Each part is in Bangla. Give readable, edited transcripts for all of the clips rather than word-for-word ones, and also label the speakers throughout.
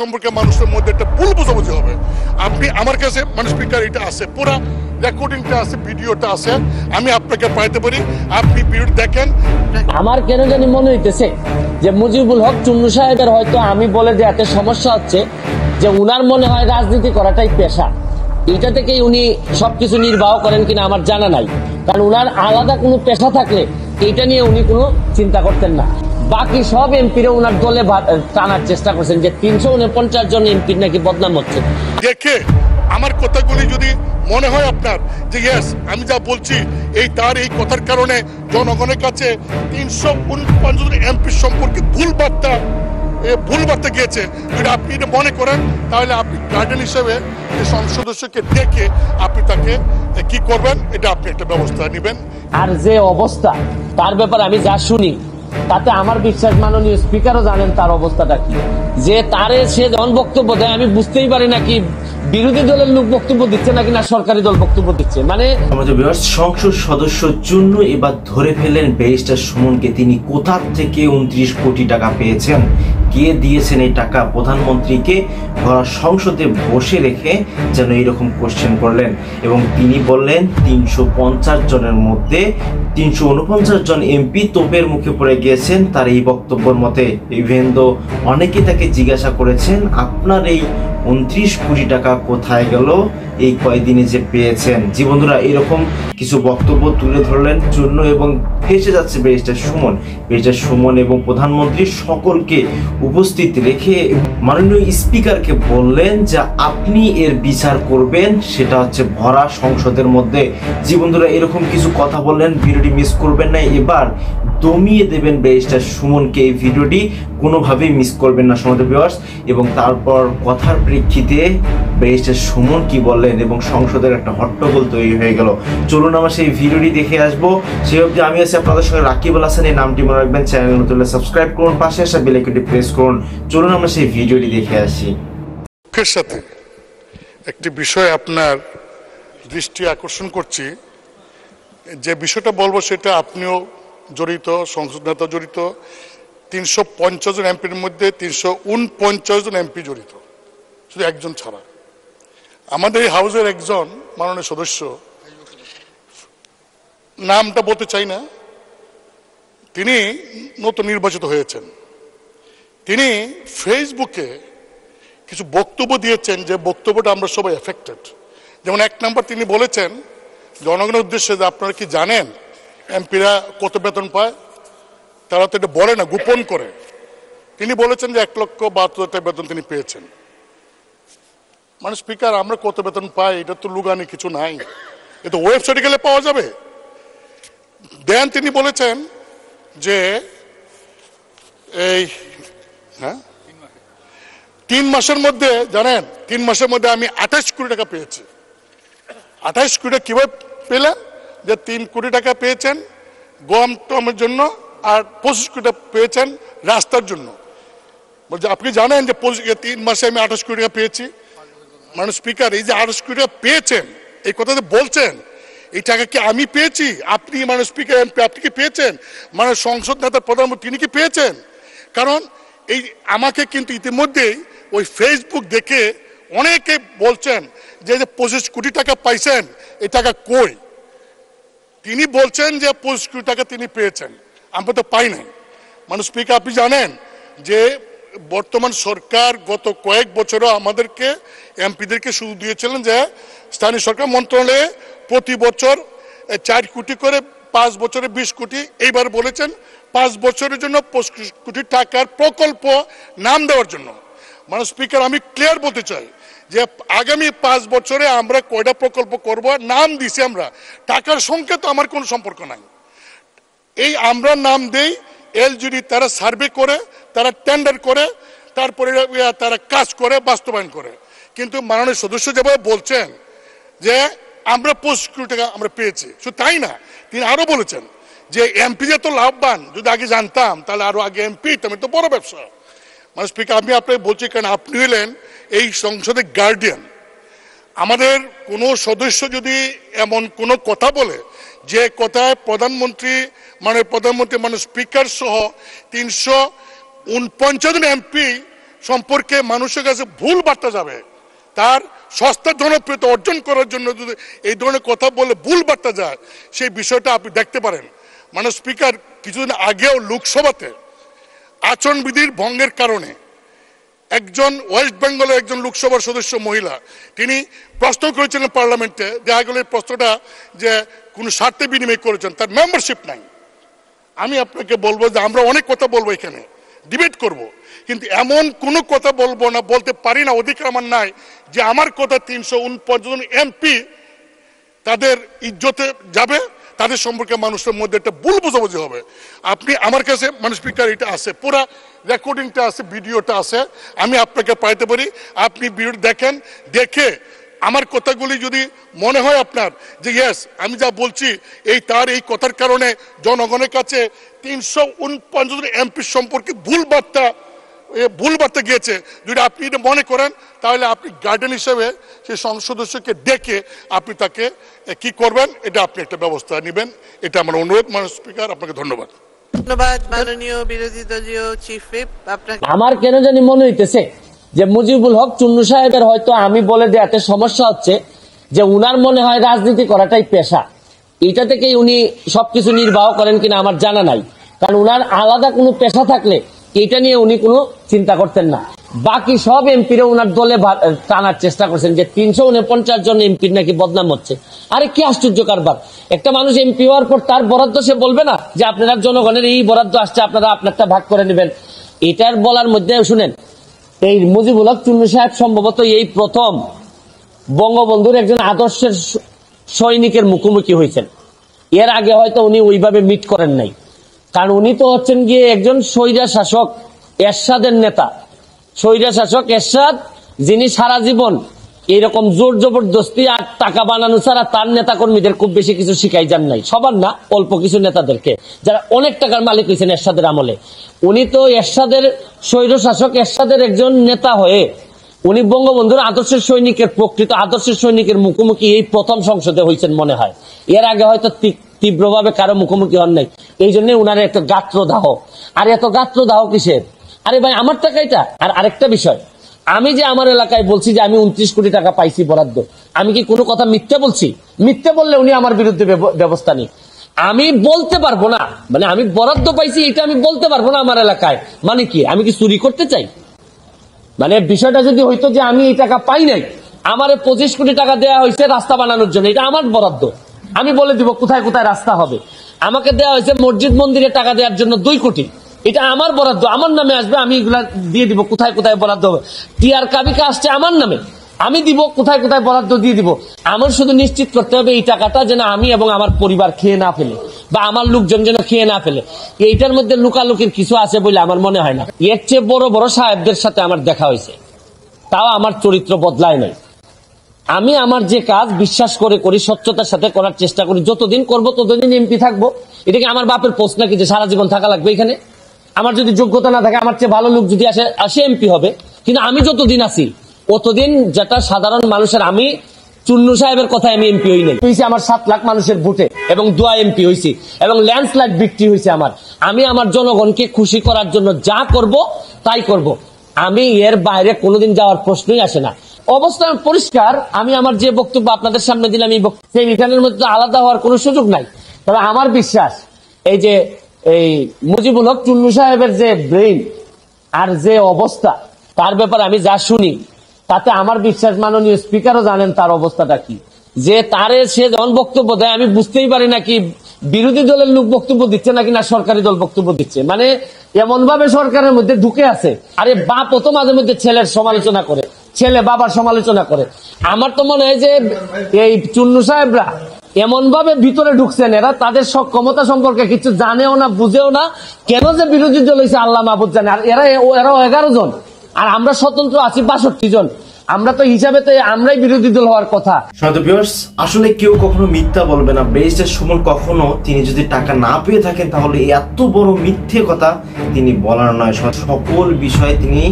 Speaker 1: সম্পর্কে মানুষের মধ্যে একটা ভুল বোঝাবুঝি হবে। আপনি আমার কাছে মানে স্পিকার এটা আছে, পুরো রেকর্ডিংটা আছে, ভিডিওটা আছে, আমি আপনাকে পাইতে পারি, আপনি ভিডিও দেখেন।
Speaker 2: আমার কেন জানি মনে হইতেছে যে মুজিবুল হক চুন্নু সাহেবের হয়তো আমি বলে যে এত সমস্যা হচ্ছে যে উনার মনে হয় রাজনীতি করাটাই পেশা, এইটা থেকেই উনি সবকিছু নির্বাহ করেন কিনা আমার জানা নাই। কারণ উনার আলাদা কোনো পেশা থাকলে এইটা নিয়ে উনি কোনো চিন্তা করতেন না। বাকি সব এমপিরা উনার দলে টানার চেষ্টা করছেন যে 349 জন এমপির নাকি বদনাম হচ্ছে।
Speaker 1: দেখে আমার কথাগুলি যদি মনে হয় আপনার যে ইয়েস আমি যা বলছি এই কথার কারণে জনগণের কাছে 349 জন এমপি সম্পর্কে ভুল বার্তা গিয়েছে, যদি আপনি এটা মনে করেন তাহলে আপনি গার্ডিয়ান হিসেবে সংসদ সদস্যকে ডেকে আপনি তাকে কি করবেন এটা আপনি একটা ব্যবস্থা নেবেন।
Speaker 2: আর যে অবস্থা তার ব্যাপারে আমি যা শুনি তাতে আমার বিশ্বাস মাননীয় স্পিকারও জানেন তার অবস্থাটা কি, যে তারে সে যখন বক্তব্য দেয় আমি বুঝতেই পারি না কি বিরোধী দলের লোক বক্তব্য দিচ্ছে নাকি না সরকারি দল বক্তব্য দিচ্ছে। মানে
Speaker 3: আমাদের সংসদ সদস্য জন্য এবার ধরে ফেললেন ব্যারিস্টার সুমনকে। তিনি কোথা থেকে 29 কোটি টাকা পেয়েছেন, কে দিয়েছেন এই টাকা, প্রধানমন্ত্রীকে ভরা সংসদে বসে রেখে যেন এইরকম কোশ্চেন করলেন। এবং তিনি বললেন 350 জনের মধ্যে 349 জন এমপি তোপের মুখে পড়ে গিয়েছেন তার এই বক্তব্যের মতে। ইভেন দো অনেকে তাকে জিজ্ঞাসা করেছেন আপনার এই 29 কোটি টাকা কোথায় গেল এই কয়েকদিনে যে পেয়েছেন। জি বন্ধুরা, এরকম কিছু বক্তব্য তুলে ধরলেন জন্য এবং ফেসে যাচ্ছে ব্যারিস্টার সুমন এবং প্রধানমন্ত্রী সকলকে উপস্থিত রেখে মাননীয় স্পিকারকে বললেন যে আপনি এর বিচার করবেন, সেটা হচ্ছে ভরা সংসদের মধ্যে। জি বন্ধুরা, এরকম কিছু কথা বললেন, ভিডিওটি মিস করবেন না, এবার দমিয়ে দেবেন ব্যারিস্টার সুমনকে। এই ভিডিওটি কোনোভাবেই মিস করবেন না সমাজের ভিউয়ার্স। এবং তারপর কথার প্রেক্ষিতে ব্যারিস্টার সুমন কি বললেন এবং সংসদের একটা হট্টগোল তৈরি হয়ে গেল। চলুন আমরা সেই ভিডিওটি দেখে আসবো। সেই অবধি আমি আছি আপনাদের সঙ্গে রাকিবুল হাসান। এই নামটি মনে রাখবেন, চ্যানেল নতুন হলে সাবস্ক্রাইব করুন, পাশে আসা বেল আইকনটি প্রেস করুন। চলুন আমরা সেই ভিডিওটি দেখে আসি।
Speaker 1: দুঃখের সাথে একটি বিষয় আপনার দৃষ্টি আকর্ষণ করছি, যে বিষয়টা বলবো সেটা আপনিও জড়িত, সংসদ নেতা জড়িত, 350 জন এমপির মধ্যে 349 জন এমপি জড়িত, শুধু একজন ছাড়া। আমাদের এই হাউসের একজন মাননীয় সদস্য, নামটা বলতে চাই না, তিনি নতুন নির্বাচিত হয়েছেন। তিনি ফেসবুকে কিছু বক্তব্য দিয়েছেন যে বক্তব্যটা আমরা সবাই এফেক্টেড। যেমন 1 নম্বর তিনি বলেছেন জনগণের উদ্দেশ্যে যে আপনারা কি জানেন এমপিরা কত বেতন পায়? তারা তো এটা বলে না, গোপন করে। তিনি বলেছেন যে 1,72,000 টাকা বেতন তিনি পেয়েছেন। মানে স্পিকার, আমরা কত বেতন পাই এটা তো লুগানি কিছু নাই, এটা ওয়েবসাইটে গেলে পাওয়া যাবে। দেন তিনি বলেছেন যে এই 3 মাসের মধ্যে জানেন 3 মাসের মধ্যে আমি 28 কোটি টাকা পেয়েছি। 28 কোটি টাকা কিভাবে পেলেন? যে 3 কোটি টাকা পেয়েছেন গম টমের জন্য আর 25 কোটি টাকা পেয়েছেন রাস্তার জন্য। বলছে আপনি জানেন যে 3 মাসে আমি 28 কোটি টাকা পেয়েছি। মানে স্পিকার, এই যে 28 কোটি টাকা পেয়েছেন এই কথা যে বলছেন, এই টাকা কি আমি পেয়েছি? আপনি মানে স্পিকার এমপি আপনি কি পেয়েছেন? মানে সংসদ নেতা প্রধানমন্ত্রী তিনি কি পেয়েছেন? কারণ এই আমাকে কিন্তু ইতিমধ্যেই ওই ফেসবুক দেখে অনেকে বলছেন যে 25 কোটি টাকা পাইছেন, এই টাকা কই? তিনি বলছেন যে 25 কোটি টাকা তিনি পেয়েছেন, আমরা তো পাই নাই। মানে স্পিকার, আপনি জানেন যে বর্তমান সরকার গত কয়েক বছরও আমাদেরকে এমপিদেরকে সুযোগ দিয়েছিলেন যে স্থানীয় সরকার মন্ত্রণালয়ে প্রতি বছর 4 কোটি করে, 5 বছরে 20 কোটি, এইবার বলেছেন 5 বছরের জন্য 25 কোটি টাকার প্রকল্প নাম দেওয়ার জন্য। মানে স্পিকার, আমি ক্লিয়ার বলতে চাই যে আগামী 5 বছরে আমরা কয়টা প্রকল্প করব নাম দিছি আমরা, টাকার সঙ্গে তো আমার কোনো সম্পর্ক নাই। এই আমরা নাম দেই, এলজিডি তারা সার্ভে করে, তারা টেন্ডার করে, তারপরে তারা কাজ করে, বাস্তবায়ন করে। কিন্তু মাননীয় সদস্য যেভাবে বলছেন যে আমরা 25 কোটি টাকা আমরা পেয়েছি, শুধু তাই না, তিনি আরো বলেছেন যে এমপি যে তো লাভবান, যদি আগে জানতাম তাহলে আরো আগে এমপি তেমন তো বড় ব্যবসা। মানে স্পিকার, আমি আপনাকে বলছি কারণ আপনি হলেন এই সংসদের গার্ডিয়ান। আমাদের কোনো সদস্য যদি এমন কোনো কথা বলে যে কথায় প্রধানমন্ত্রী মানে স্পিকার সহ 349 জন এমপি সম্পর্কে মানুষের কাছে ভুল বার্তা যাবে, তার সস্তা জনপ্রিয়তা অর্জন করার জন্য যদি এই ধরনের কথা বলে ভুল বার্তা যায়, সেই বিষয়টা আপনি দেখতে পারেন। মাননীয় স্পিকার, কিছুদিন আগেও লোকসভাতে আচরণবিধির ভঙ্গের কারণে একজন ওয়েস্ট বেঙ্গলের একজন লোকসভার সদস্য মহিলা, তিনি প্রশ্ন করেছিলেন পার্লামেন্টে, দেখা গেল এই প্রশ্নটা যে কোনো স্বার্থে বিনিময় করেছেন, তার মেম্বারশিপ নাই। আমি আপনাকে বলবো যে আমরা অনেক কথা বলবো, এখানে ডিবেট করব, কিন্তু এমন কোনো কথা বলবো না, বলতে পারি না, অধিকার আমার নাই যে আমার কথা 349 জন এমপি তাদের ইজ্জতে যাবে, তাদের সম্পর্কে মানুষের মধ্যে একটা ভুল বোঝাবুঝি হবে। আপনি আমার কাছে মাননীয় স্পিকার এটা আছে, পুরা রেকর্ডিংটা আছে, ভিডিওটা আছে, আমি আপনাকে পাইতে পারি। আপনি ভিডিও দেখেন, দেখে আমার কথাগুলি যদি মনে হয় আপনার যে ইয়েস আমি যা বলছি এই কথার কারণে জনগণের কাছে 349 জন এমপি সম্পর্কে ভুল বার্তা গিয়েছে, যদি আপনি এটা মনে করেন, তাহলে আপনি গার্ডিয়ান হিসেবে সেই সংসদ সদস্যকে ডেকে আপনি তাকে কি করবেন, এটা আপনি একটা ব্যবস্থা নেবেন, এটা আমার অনুরোধ। মাননীয় স্পিকার, আপনাকে ধন্যবাদ।
Speaker 4: ধন্যবাদ মাননীয় বিরোধী দলীয় চিফ হুইপ। আপনাকে
Speaker 2: আমার কেন জানি মনে হইতেছে যে মুজিবুল হক চুন্নু সাহেবের হয়তো আমি বলে দেওয়াতে সমস্যা হচ্ছে, যে উনার মনে হয় রাজনীতি করাটাই পেশা। এটা থেকেই উনি সবকিছু নির্বাহ করেন কিনা আমার জানা নাই, কারণ উনার আলাদা কোনো পেশা থাকলে এটা নিয়ে উনি কোনো চিন্তা করতেন না। বাকি সব এমপিরা উনার দলে টানার চেষ্টা করছেন যে 349 জন এমপির নাকি বদনাম হচ্ছে। আরে কি আশ্চর্য কারবার! একটা মানুষ এমপি হওয়ার পর তার বরাদ্দ সে বলবে না যে আপনারা জনগণের এই বরাদ্দ আসছে, আপনারা আপনারটা ভাগ করে নেবেন? এটার বলার মধ্যে শুনেন, এই মুজিবুল হক চুন্নু সাহেব সম্ভবত এই প্রথম বঙ্গবন্ধুর একজন আদর্শের সৈনিকের মুখোমুখি হয়েছেন। এর আগে হয়তো উনি ওইভাবে মিট করেন নাই, কারণ উনি তো হচ্ছেন গিয়ে একজন স্বৈরা শাসক এরশাদের নেতা। স্বৈরা শাসক এরশাদ, যিনি সারা জীবন এইরকম জোর জবরদস্তি আর টাকা বানানো ছাড়া তার নেতা কর্মীদের খুব বেশি কিছু শিখাই যান নাই, সবার না, অল্প কিছু নেতাদেরকে, যারা অনেক টাকার মালিক হয়েছেন এরশাদের আমলে। উনি তো এরশাদের স্বৈর শাসক এরশাদের একজন নেতা হয়ে উনি বঙ্গবন্ধুর আদর্শের সৈনিকের, প্রকৃত আদর্শের সৈনিকের মুখোমুখি এই প্রথম সংসদে হয়েছেন মনে হয়। এর আগে হয়তো তীব্রভাবে কারো মুখোমুখি হন নাই, এই জন্য উনার একটা গাত্রদাহ। আর এত গাত্রদাহ কিসের? আরে ভাই, আমার টাকা এটা। আর আরেকটা বিষয়, আমি যে আমার এলাকায় বলছি যে আমি 29 কোটি টাকা পাইছি বরাদ্দ, আমি কি কোনো কথা মিথ্যে বলছি? মিথ্যে বললে উনি আমার বিরুদ্ধে ব্যবস্থা নিন। আমি বলতে পারবো না, মানে আমি বরাদ্দ পাইছি এটা আমি বলতে পারবো না আমার এলাকায়, মানে কি আমি কি চুরি করতে চাই? মানে বিষয়টা যদি হইতো যে আমি এই টাকা পাই নাই, আমারে 25 কোটি টাকা দেওয়া হয়েছে রাস্তা বানানোর জন্য, এটা আমার বরাদ্দ, আমি বলে দিব কোথায় কোথায় রাস্তা হবে। আমাকে দেওয়া হয়েছে মসজিদ মন্দিরে টাকা দেওয়ার জন্য 2 কোটি, এটা আমার বরাদ্দ, আমার নামে আসবে, আমি এগুলা দিয়ে দিব কোথায় কোথায় বরাদ্দ হবে। টিআর কাবিকা আসছে আমার নামে, আমি দিব কোথায় কোথায় বরাদ্দ দিয়ে দিব। আমার শুধু নিশ্চিত করতে হবে এই টাকাটা যেন আমি এবং আমার পরিবার খেয়ে না ফেলে, বা আমার লোকজন যেন খেয়ে না ফেলে। এইটার মধ্যে লুকালুকির কিছু আছে বলে আমার মনে হয় না। এর চেয়ে বড় বড় সাহেবদের সাথে আমার দেখা হয়েছে, তাও আমার চরিত্র বদলায় নাই। আমি আমার যে কাজ বিশ্বাস করে করি, স্বচ্ছতার সাথে করার চেষ্টা করি, যতদিন করব ততদিন এমপি থাকবো। এটাকে আমার বাপের পোস্ট নাকি যে সারা জীবন থাকা লাগবে এখানে? আমার যদি যোগ্যতা না থাকে, আমার চেয়ে ভালো লোক যদি আসে এমপি হবে, কিন্তু আমি যতদিন আছি অতদিন যেটা সাধারণ মানুষের, আমি চুন্নু সাহেবের কথা আমি এমপি হই নাই, হয়েছে আমার 7 লাখ মানুষের ভোটে এবং দোয়া এমপি হয়েছি, এবং ল্যান্ডস্লাইড ভিক্টরি হয়েছে আমার। আমি আমার জনগণকে খুশি করার জন্য যা করব তাই করব, আমি এর বাইরে কোনোদিন যাওয়ার প্রশ্নই আসে না। অবস্থা পরিষ্কার। আমি আমার যে বক্তব্য আপনাদের সামনে দিলাম, সেই এখানের মধ্যে আলাদা হওয়ার কোনো সুযোগ নাই। তবে আমার বিশ্বাস, এই যে এই মুজিবুল হক চুন্নু সাহেবের যে ব্রেইন আর যে অবস্থা, তার ব্যাপারে আমি যা শুনি, তাতে আমার বিশ্বাস মাননীয় স্পিকারও জানেন তার অবস্থাটা কি। যে তারে সে যখন বক্তব্য দেয়, আমি বুঝতেই পারি না কি বিরোধী দলের লোক বক্তব্য দিচ্ছে নাকি না সরকারি দল বক্তব্য দিচ্ছে। মানে এমন ভাবে সরকারের মধ্যে ঢুকে আছে। আরে বাপও তো মাঝে মধ্যে ছেলের সমালোচনা করে, ছেলে বাবার সমালোচনা করে। আমার তো মনে হয় যে এই চুন্নু সাহেবরা এমন ভাবে ভিতরে ঢুকছেন, এরা তাদের ক্ষমতা সম্পর্কে কিছু জানেও না, বুঝেও না। কেন যে বিরোধী দল হয়েছে আল্লাহ মাহবুদ জানে। আর এরাও 11 জন, আর আমরা স্বতন্ত্র আছি 62 জন। আমরা তো হিসাবে তো আমরাই বিরোধী দল হওয়ার কথা।
Speaker 3: আসলে কেউ কখনো মিথ্যা বলবে না। ব্যারিস্টার সুমন কখনো, তিনি যদি টাকা না পেয়ে থাকেন তাহলে এত বড় মিথ্যে কথা তিনি বলার নয়। সকল বিষয়ে তিনি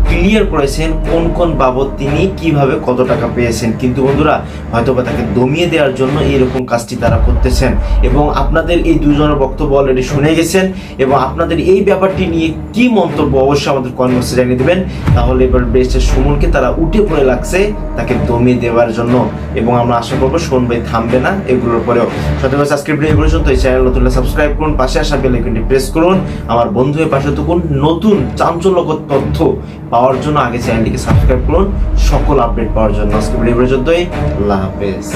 Speaker 3: ক্লিয়ার করেছেন কোন কোন বাবদ তিনি কিভাবে কত টাকা পেয়েছেন। কিন্তু বন্ধুরা হয়তোবা তাকে দমিয়ে দেওয়ার জন্য এইরকম কাজটি তারা করতেছেন। এবং আপনাদের এই দুজনের বক্তব্য অলরেডি শুনে গেছেন, এবং আপনাদের এই ব্যাপারটি নিয়ে কি মন্তব্য অবশ্যই আমাদের কমেন্ট বক্সে জানিয়ে দেবেন। তাহলে এবার ব্যারিস্টার সুমনকে তারা উঠে পড়ে লাগছে তাকে দমিয়ে দেওয়ার জন্য, এবং আমরা আশা করবো সুমন ভাই থামবে না এগুলোর পরেও। সত্যি সাবস্ক্রাইব এই পর্যন্ত, এই চ্যানেল নতুন সাবস্ক্রাইব করুন, পাশে আসা বেল আইকনটি প্রেস করুন, আমার বন্ধু হয়ে পাশে থাকুন। নতুন চাঞ্চল্যকর তথ্য পাওয়ার জন্য আগে চ্যানেলটিকে সাবস্ক্রাইব করুন সকল আপডেট পাওয়ার জন্য। আজকে ভিডিও পর্যন্তই, আল্লাহ হাফেজ।